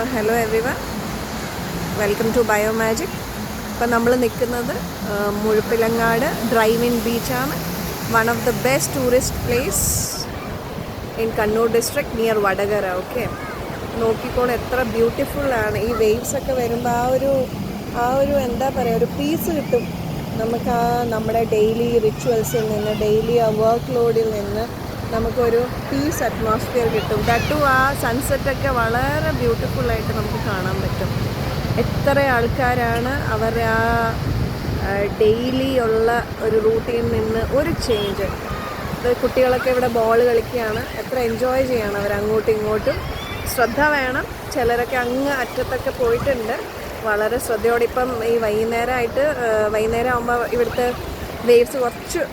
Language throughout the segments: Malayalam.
Hello everyone, welcome to Biomagic. ഇപ്പം നമ്മൾ നിൽക്കുന്നത് മുഴുപ്പിലങ്ങാട് ഡ്രൈവ് ഇൻ ബീച്ചാണ്. One of the best tourist place in Kannur district near Vadakara. Okay, നോക്കിക്കോളൂ എത്ര ബ്യൂട്ടിഫുള്ളാണ്. ഈ വേവ്സ് ഒക്കെ വരുമ്പോൾ ആ ഒരു എന്താ പറയുക, ഒരു പീസ് കിട്ടും നമുക്ക്. നമ്മുടെ ഡെയിലി റിച്വൽസിൽ നിന്ന്, ഡെയിലി ആ വർക്ക് ലോഡിൽ നിന്ന് നമുക്കൊരു പീസ് അറ്റ്മോസ്ഫിയർ കിട്ടും. ദാറ്റ് ആ സൺസെറ്റൊക്കെ വളരെ ബ്യൂട്ടിഫുള്ളായിട്ട് നമുക്ക് കാണാൻ പറ്റും. എത്ര ആൾക്കാരാണ് അവരുടെ ആ ഡെയിലി ഉള്ള ഒരു റൂട്ടീനിൽ നിന്ന് ഒരു ചേഞ്ച്. കുട്ടികളൊക്കെ ഇവിടെ ബോൾ കളിക്കുകയാണ്, എത്ര എൻജോയ് ചെയ്യാണ് അവർ അങ്ങോട്ടും ഇങ്ങോട്ടും. ശ്രദ്ധ വേണം, ചിലരൊക്കെ അങ്ങ് അറ്റത്തൊക്കെ പോയിട്ടുണ്ട്. വളരെ ശ്രദ്ധയോടെ ഇപ്പം ഈ വൈകുന്നേരം ആകുമ്പോൾ ഇവിടുത്തെ വേവ്സ്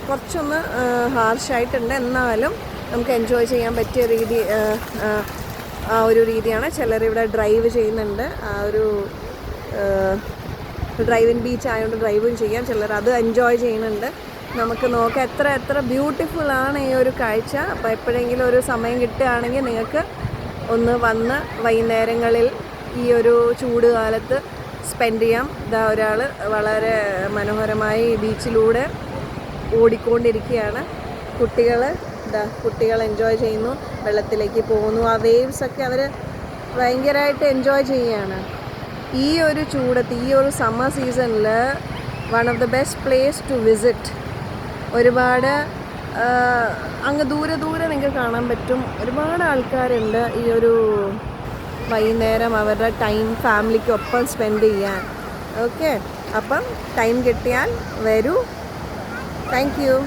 കുറച്ചൊന്ന് ഹാർഷായിട്ടുണ്ട്. എന്നാലും നമുക്ക് എൻജോയ് ചെയ്യാൻ പറ്റിയ ആ ഒരു രീതിയാണ്. ചിലരിവിടെ ഡ്രൈവ് ചെയ്യുന്നുണ്ട്. ആ ഒരു ഡ്രൈവ് ഇൻ ബീച്ച് ആയതുകൊണ്ട് ഡ്രൈവും ചെയ്യാം. ചിലർ അത് എൻജോയ് ചെയ്യുന്നുണ്ട്. നമുക്ക് നോക്കാം എത്ര ബ്യൂട്ടിഫുള്ളാണ് ഈ ഒരു കാഴ്ച. അപ്പോൾ എപ്പോഴെങ്കിലും ഒരു സമയം കിട്ടുകയാണെങ്കിൽ നിങ്ങൾക്ക് ഒന്ന് വന്ന് വൈകുന്നേരങ്ങളിൽ ഈ ഒരു ചൂട് കാലത്ത് സ്പെൻഡ് ചെയ്യാം. ഇതാ ഒരാൾ വളരെ മനോഹരമായി ബീച്ചിലൂടെ ഓടിക്കൊണ്ടിരിക്കുകയാണ്. കുട്ടികൾ എൻജോയ് ചെയ്യുന്നു, വെള്ളത്തിലേക്ക് പോകുന്നു. ആ വേവ്സൊക്കെ അവർ ഭയങ്കരമായിട്ട് എൻജോയ് ചെയ്യുകയാണ്. ഈ ഒരു ചൂടത്ത്, ഈ ഒരു സമ്മർ സീസണിൽ one of the best place to visit. ഒരുപാട് അങ്ങ് ദൂരെ നിങ്ങൾക്ക് കാണാൻ പറ്റും. ഒരുപാട് ആൾക്കാരുണ്ട് ഈ ഒരു വൈകുന്നേരം അവരുടെ ടൈം ഫാമിലിക്കൊപ്പം സ്പെൻഡ് ചെയ്യാൻ. ഓക്കെ, അപ്പം ടൈം കിട്ടിയാൽ വരൂ. Thank you.